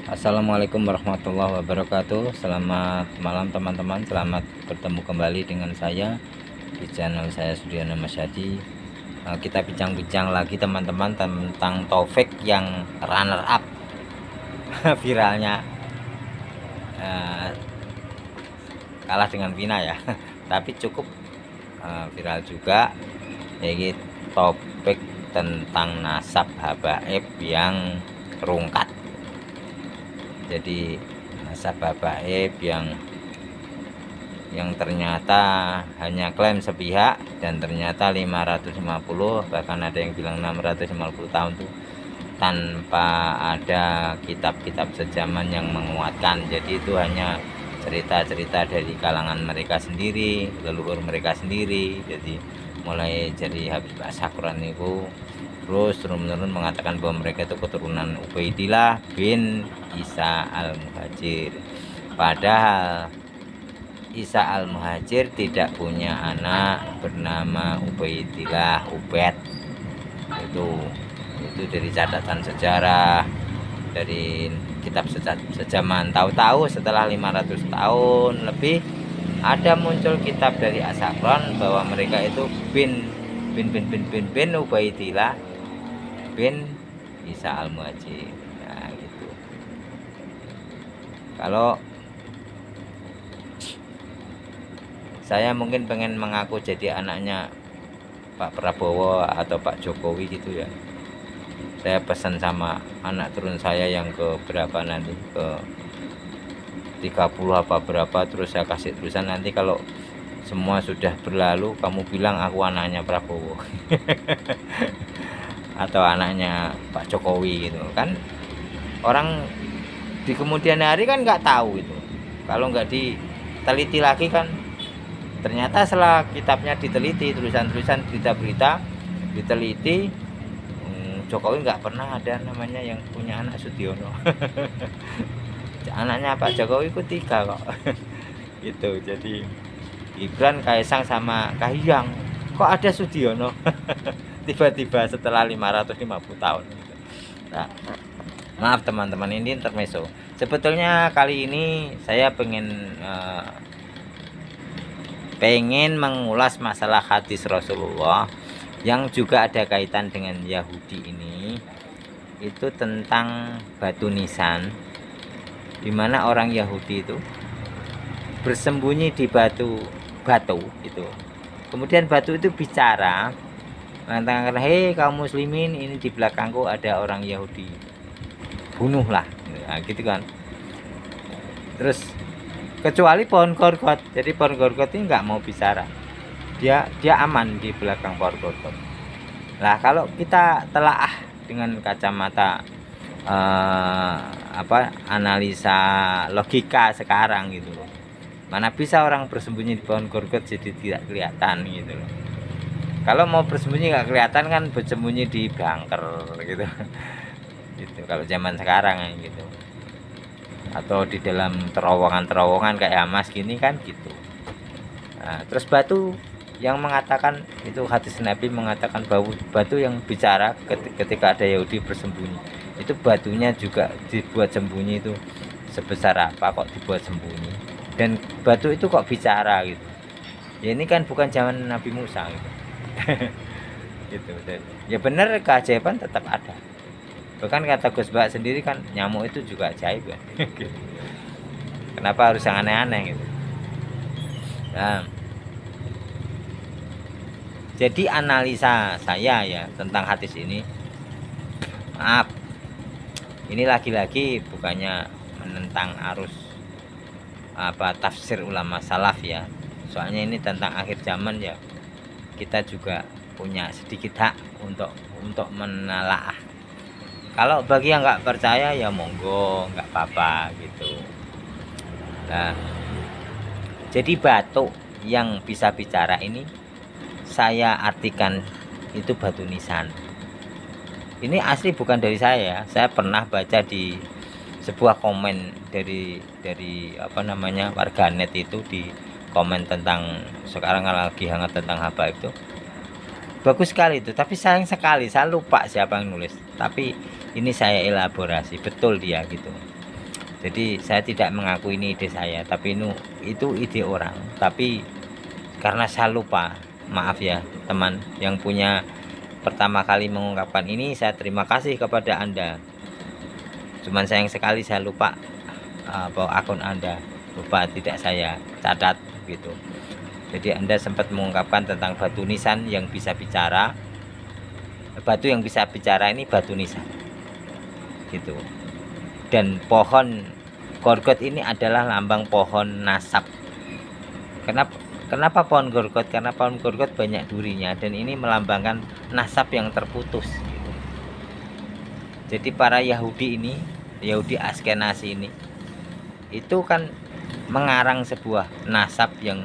Assalamualaikum warahmatullahi wabarakatuh. Selamat malam teman-teman. Selamat bertemu kembali dengan saya di channel saya Sudiana Masyadi. Kita bincang-bincang lagi teman-teman tentang Taufik yang runner up viralnya, kalah dengan Vina ya tapi cukup viral juga, yaitu topik tentang nasab habaib yang terungkat. Jadi nasab habaib yang ternyata hanya klaim sepihak dan ternyata 550, bahkan ada yang bilang 650 tahun tuh tanpa ada kitab-kitab sejaman yang menguatkan. Jadi itu hanya cerita-cerita dari kalangan mereka sendiri, leluhur mereka sendiri. Jadi mulai jadi Habib As-Sakran itu terus turun-menurun mengatakan bahwa mereka itu keturunan Ubaidillah bin Isa al-Muhajir. Padahal Isa al-Muhajir tidak punya anak bernama Ubaidillah, Ubed. Itu dari catatan sejarah, dari kitab sejaman. Tahu-tahu setelah 500 tahun lebih ada muncul kitab dari As-Sakran bahwa mereka itu bin Ubaidillah bin Isa al-Muhajir. Nah gitu. Kalau saya mungkin pengen mengaku jadi anaknya Pak Prabowo atau Pak Jokowi gitu ya, saya pesan sama anak turun saya yang ke berapa nanti, ke 30 apa berapa, terus saya kasih tulisan, nanti kalau semua sudah berlalu kamu bilang aku anaknya Prabowo atau anaknya Pak Jokowi gitu kan. Orang di kemudian hari kan nggak tahu itu, kalau nggak diteliti lagi kan. Ternyata setelah kitabnya diteliti, tulisan-tulisan berita-berita diteliti, Jokowi nggak pernah ada namanya yang punya anak Sudiono anaknya Pak Jokowi itu 3 kok gitu. Jadi Gibran, Kaisang sama Kahiyang, kok ada Sudiono tiba-tiba setelah 550 tahun. Nah, maaf teman-teman, ini intermezzo. Sebetulnya kali ini saya pengen mengulas masalah hadis Rasulullah yang juga ada kaitan dengan Yahudi ini. Itu tentang batu nisan, dimana orang Yahudi itu bersembunyi di batu itu. Kemudian batu itu bicara, mengatakan, hei kaum muslimin, ini di belakangku ada orang Yahudi, bunuhlah. Nah, gitu kan. Terus kecuali pohon gorgot. Jadi pohon gorgot ini nggak mau bicara, dia aman di belakang pohon gorgot. Nah kalau kita telaah dengan kacamata analisa logika sekarang gitu loh, mana bisa orang bersembunyi di pohon gorgot jadi tidak kelihatan gitu loh. Kalau mau bersembunyi nggak kelihatan kan bersembunyi di bunker gitu gitu kalau zaman sekarang gitu, atau di dalam terowongan kayak Hamas gini kan gitu. Nah, terus batu yang mengatakan, itu hadis Nabi mengatakan bahwa batu yang bicara ketika ada Yahudi bersembunyi, itu batunya juga dibuat sembunyi. Itu sebesar apa kok dibuat sembunyi, dan batu itu kok bicara gitu ya. Ini kan bukan zaman Nabi Musa gitu gitu. Ya benar, keajaiban tetap ada. Bahkan kata Gus Bak sendiri kan, nyamuk itu juga ajaib kan kenapa harus yang aneh-aneh gitu. Nah, jadi analisa saya ya tentang hadis ini, maaf, ini lagi-lagi bukannya menentang arus tafsir ulama salaf ya. Soalnya ini tentang akhir zaman ya, kita juga punya sedikit hak untuk menelaah. Kalau bagi yang nggak percaya ya monggo, nggak apa-apa gitu. Nah, jadi batu yang bisa bicara ini saya artikan itu batu nisan. Ini asli bukan dari saya pernah baca di sebuah komen dari warganet itu, di komen tentang sekarang lagi hangat tentang habaib itu. Bagus sekali itu, tapi sayang sekali saya lupa siapa yang nulis, tapi ini saya elaborasi betul dia gitu. Jadi saya tidak mengaku ini ide saya, tapi itu ide orang. Tapi karena saya lupa, maaf ya teman yang punya pertama kali mengungkapkan ini, saya terima kasih kepada Anda. Cuman sayang sekali saya lupa bahwa akun Anda, lupa tidak saya catat gitu. Jadi Anda sempat mengungkapkan tentang batu nisan yang bisa bicara. Batu yang bisa bicara ini batu nisan gitu. Dan pohon gorgot ini adalah lambang pohon nasab. Kenapa pohon gorgot? Karena pohon gorgot banyak durinya, dan ini melambangkan nasab yang terputus gitu. Jadi para Yahudi ini, Yahudi Askenazi ini, itu kan mengarang sebuah nasab yang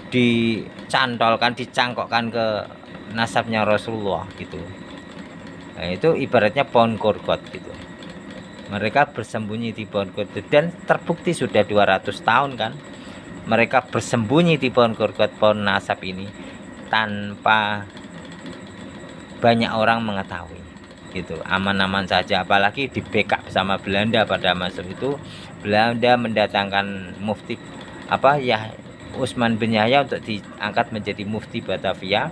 dicantolkan, dicangkokkan ke nasabnya Rasulullah gitu. Nah, itu ibaratnya pohon gorgot gitu. Mereka bersembunyi di pohon gorgot, dan terbukti sudah 200 tahun kan mereka bersembunyi di pohon gorgot, pohon nasab ini, tanpa banyak orang mengetahui gitu, aman-aman saja. Apalagi di backup sama Belanda pada masa itu. Belanda mendatangkan mufti Utsman bin Yahya untuk diangkat menjadi mufti Batavia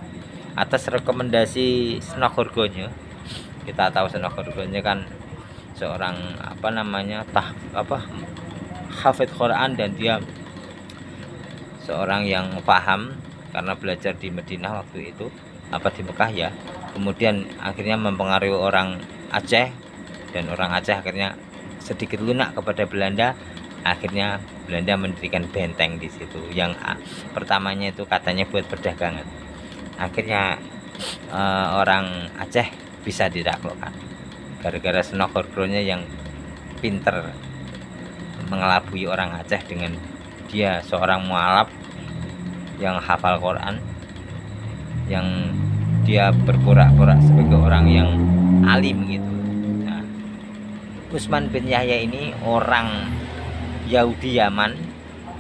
atas rekomendasi Snogorgonje. Kita tahu Snogorgonje kan seorang hafidz Quran, dan dia seorang yang paham karena belajar di Madinah waktu itu, di Mekah ya. Kemudian akhirnya mempengaruhi orang Aceh, dan orang Aceh akhirnya sedikit lunak kepada Belanda. Akhirnya Belanda mendirikan benteng di situ, yang pertamanya itu katanya buat perdagangan. Akhirnya orang Aceh bisa ditaklukkan gara-gara Snogorgonje yang pinter mengelabui orang Aceh dengan dia seorang mualaf yang hafal Quran, yang dia berpura-pura sebagai orang yang alim gitu. Nah, Utsman bin Yahya ini orang Yahudi Yaman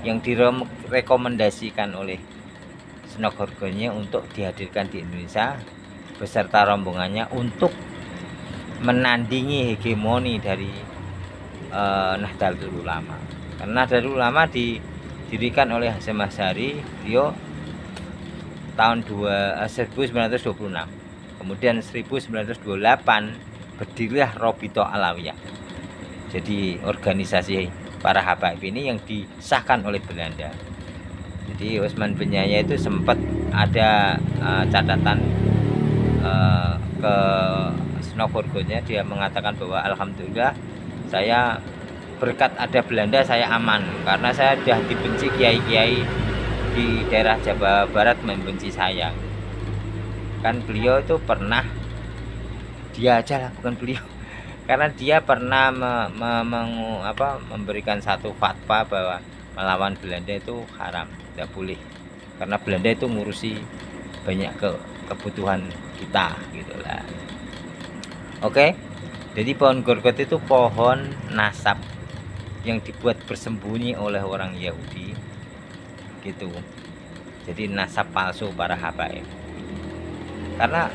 yang direkomendasikan oleh Snogorgonje untuk dihadirkan di Indonesia beserta rombongannya untuk menandingi hegemoni dari Nahdlatul Ulama. Karena Nahdlatul Ulama didirikan oleh Hasyim Asy'ari Rio tahun 1926. Kemudian 1928 berdirilah Robito Alawiyah. Jadi organisasi para habaib ini yang disahkan oleh Belanda. Jadi Utsman bin Yahya itu sempat ada catatan ke Snogorgonje. Dia mengatakan bahwa alhamdulillah saya berkat ada Belanda saya aman, karena saya sudah dibenci kiai-kiai di daerah Jawa Barat, membenci saya. Kan beliau itu pernah, dia aja lah bukan beliau, karena dia pernah memberikan satu fatwa bahwa melawan Belanda itu haram, tidak boleh, karena Belanda itu ngurusi banyak kebutuhan kita gitulah. Oke, jadi pohon gorgot itu pohon nasab yang dibuat bersembunyi oleh orang Yahudi gitu. Jadi nasab palsu para habaib. Karena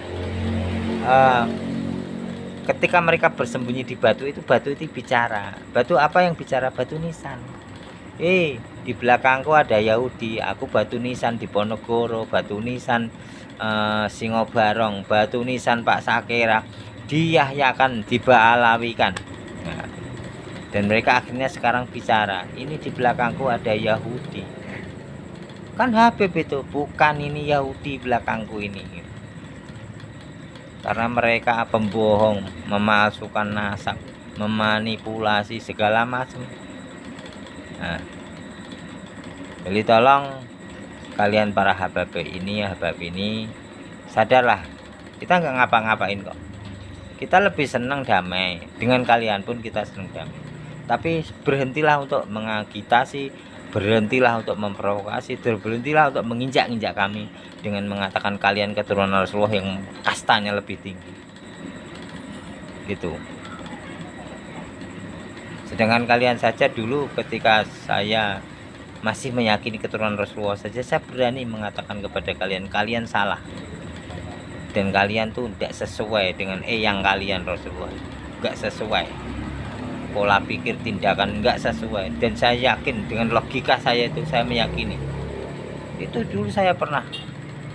ketika mereka bersembunyi di batu itu bicara. Batu apa yang bicara? Batu nisan. Di belakangku ada Yahudi, aku batu nisan di Ponorogo, batu nisan Singobarong, batu nisan Pak Sakera, diyahyakan, dibaalawikan. Nah, dan mereka akhirnya sekarang bicara, ini di belakangku ada Yahudi. Kan Habib itu, bukan ini Yahudi belakangku ini. Karena mereka pembohong, memalsukan nasab, memanipulasi segala macam. Nah, jadi tolong kalian para habab ini sadarlah, kita nggak ngapa-ngapain kok. Kita lebih senang damai, dengan kalian pun kita senang damai. Tapi berhentilah untuk mengagitasi, berhentilah untuk memprovokasi, berhentilah untuk menginjak-injak kami dengan mengatakan kalian keturunan Rasulullah yang kastanya lebih tinggi gitu. Sedangkan kalian saja dulu ketika saya masih meyakini keturunan Rasulullah saja, saya berani mengatakan kepada kalian, kalian salah, dan kalian tuh tidak sesuai dengan yang kalian Rasulullah, nggak sesuai pola pikir tindakan nggak sesuai. Dan saya yakin dengan logika saya itu, saya meyakini itu dulu saya pernah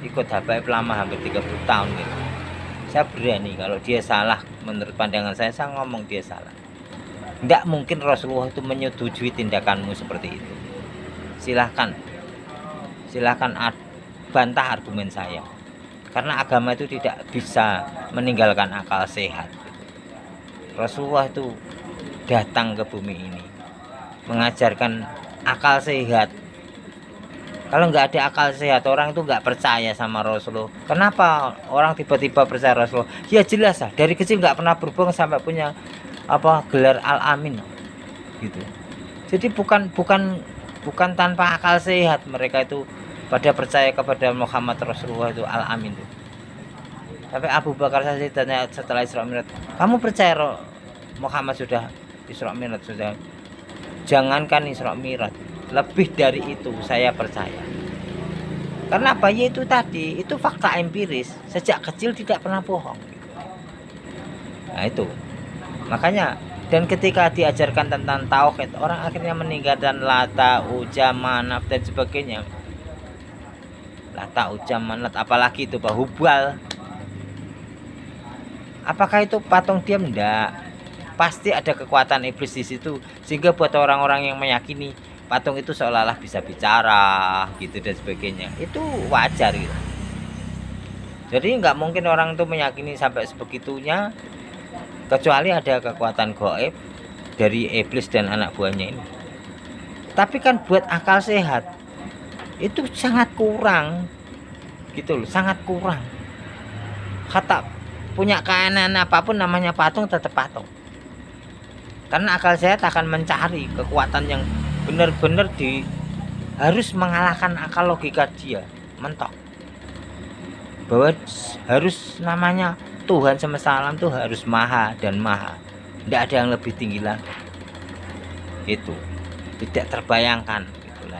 ikut Habaib lama hampir 30 tahun gitu. Saya berani kalau dia salah, menurut pandangan saya ngomong dia salah. Nggak mungkin Rasulullah itu menyetujui tindakanmu seperti itu. Silahkan bantah argumen saya, karena agama itu tidak bisa meninggalkan akal sehat. Rasulullah itu datang ke bumi ini mengajarkan akal sehat. Kalau nggak ada akal sehat, orang itu nggak percaya sama Rasulullah. Kenapa orang tiba-tiba percaya Rasulullah? Ya jelas lah, dari kecil nggak pernah berbohong sampai punya gelar Al-Amin gitu. Jadi bukan tanpa akal sehat mereka itu pada percaya kepada Muhammad Rasulullah itu Al-Amin itu. Sampai Abu Bakar saja ditanya setelah Isra Mi'raj, kamu percaya Muhammad sudah Isra Mi'raj? Sudah. Jangankan Isra Mi'raj, lebih dari itu saya percaya. Karena apa? Ya itu tadi, itu fakta empiris. Sejak kecil tidak pernah bohong. Nah itu, makanya, dan ketika diajarkan tentang tauhid, orang akhirnya meninggalkan Lata, Uja, Manat dan sebagainya. Lata, Uja, Manat, apalagi itu Hubal. Apakah itu patung diam? Enggak. Pasti ada kekuatan iblis di situ, sehingga buat orang-orang yang meyakini patung itu seolah-olah bisa bicara gitu dan sebagainya, itu wajar gitu. Jadi nggak mungkin orang itu meyakini sampai sebegitunya, kecuali ada kekuatan gaib dari iblis dan anak buahnya ini. Tapi kan buat akal sehat itu sangat kurang gitu loh, sangat kurang. Kata punya keanehan apapun, namanya patung tetap patung. Karena akal sehat akan mencari kekuatan yang benar-benar harus mengalahkan akal logika dia, mentok. Bahwa harus namanya Tuhan semesta alam tuh harus maha dan maha. Tidak ada yang lebih tinggi lagi. Itu tidak terbayangkan.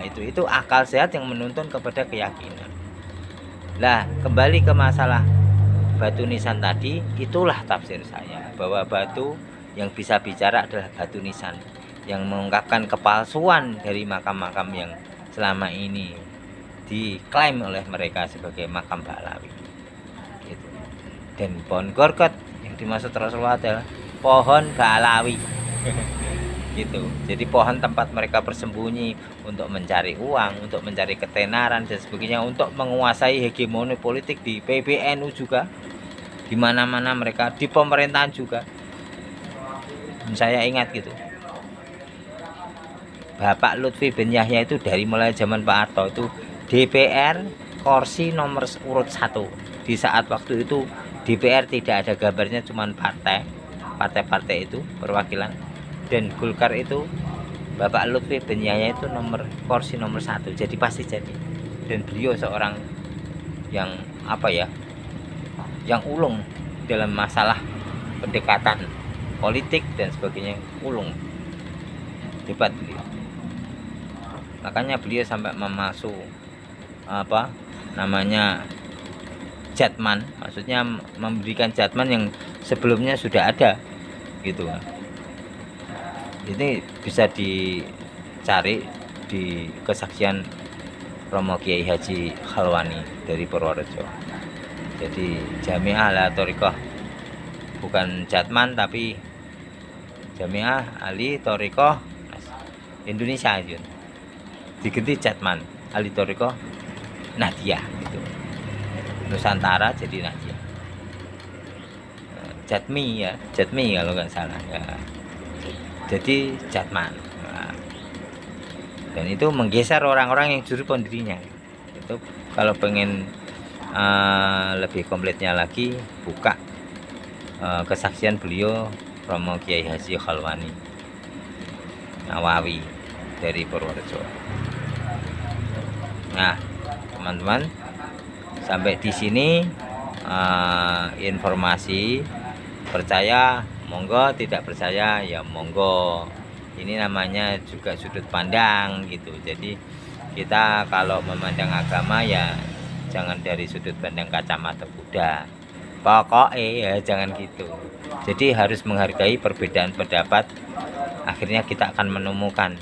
Itulah itu akal sehat yang menuntun kepada keyakinan. Lah, kembali ke masalah batu nisan tadi, itulah tafsir saya, bahwa batu yang bisa bicara adalah batu nisan, yang mengungkapkan kepalsuan dari makam-makam yang selama ini diklaim oleh mereka sebagai makam Ba'alawi gitu. Dan pohon gorgot yang dimaksud Rasulullah adalah pohon Ba'alawi gitu. Jadi pohon tempat mereka bersembunyi untuk mencari uang, untuk mencari ketenaran dan sebagainya, untuk menguasai hegemoni politik di PBNU juga, di mana-mana mereka, di pemerintahan juga. Saya ingat gitu, Bapak Lutfi bin Yahya itu dari mulai zaman Pak Harto itu DPR kursi nomor urut 1. Di saat waktu itu DPR tidak ada gambarnya, cuman partai itu perwakilan, dan Golkar itu Bapak Lutfi bin Yahya itu kursi nomor 1. Jadi pasti jadi. Dan beliau seorang yang yang ulung dalam masalah pendekatan politik dan sebagainya, ulung, hebat beliau. Makanya beliau sampai memasuk jatman, maksudnya memberikan jatman yang sebelumnya sudah ada gitu. Ini bisa dicari di kesaksian Romo Kiai Haji Khalwani dari Purworejo. Jadi Jamiah ala Thoriqah, bukan jatman tapi Jamiah Ali Thoriqah Indonesia gitu. Diganti jatman Ali Thoriqah Nahdiyah gitu. Nusantara jadi Nahdiyah. Jatmi kalau nggak salah ya. Jadi jatman. Nah, dan itu menggeser orang-orang yang juru pendirinya. Itu kalau pengen lebih komplitnya lagi, buka kesaksian beliau Romo Kiai Haji Khalwani Nawawi dari Purworejo. Nah, teman-teman, sampai di sini informasi. Percaya monggo, tidak percaya ya monggo. Ini namanya juga sudut pandang gitu. Jadi kita kalau memandang agama ya jangan dari sudut pandang kacamata kuda. Pokoknya ya jangan gitu. Jadi harus menghargai perbedaan pendapat akhirnya kita akan menemukan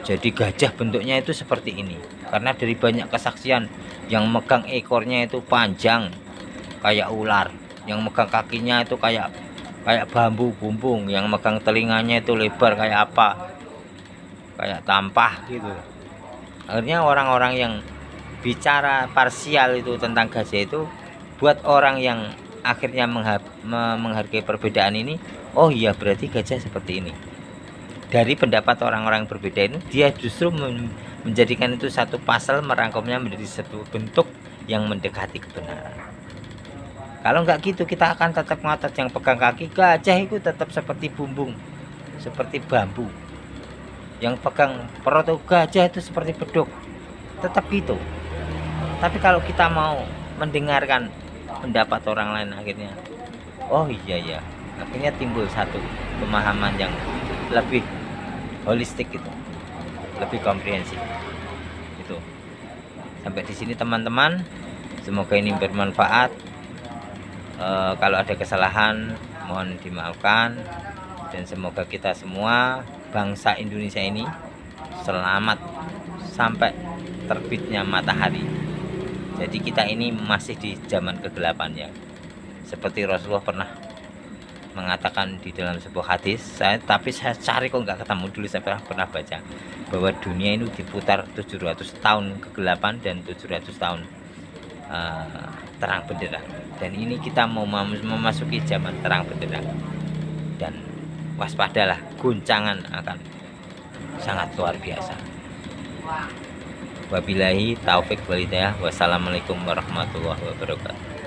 jadi gajah bentuknya itu seperti ini, karena dari banyak kesaksian yang megang ekornya itu panjang kayak ular, yang megang kakinya itu kayak bambu bumbung, yang megang telinganya itu lebar kayak apa, kayak tampah gitu. Akhirnya orang-orang yang bicara parsial itu tentang gajah itu, buat orang yang akhirnya menghargai perbedaan ini, oh iya berarti gajah seperti ini. Dari pendapat orang-orang berbeda ini, dia justru menjadikan itu satu pasal, merangkumnya menjadi satu bentuk yang mendekati kebenaran. Kalau nggak gitu, kita akan tetap ngotot yang pegang kaki gajah itu tetap seperti bumbung, seperti bambu. Yang pegang perut gajah itu seperti beduk, tetap gitu. Tapi kalau kita mau mendengarkan pendapat orang lain, akhirnya oh iya ya, akhirnya timbul satu pemahaman yang lebih holistik gitu, lebih komprehensif itu. Sampai di sini teman-teman, semoga ini bermanfaat. Kalau ada kesalahan mohon dimaafkan, dan semoga kita semua bangsa Indonesia ini selamat sampai terbitnya matahari. Jadi kita ini masih di zaman kegelapan ya, seperti Rasulullah pernah mengatakan di dalam sebuah hadis, tapi saya cari kok nggak ketemu. Dulu saya pernah baca bahwa dunia ini diputar 700 tahun kegelapan dan 700 tahun terang benderang, dan ini kita mau memasuki zaman terang benderang, dan waspadalah, guncangan akan sangat luar biasa. Wabillahi taufik walhidayah. Wassalamualaikum warahmatullahi wabarakatuh.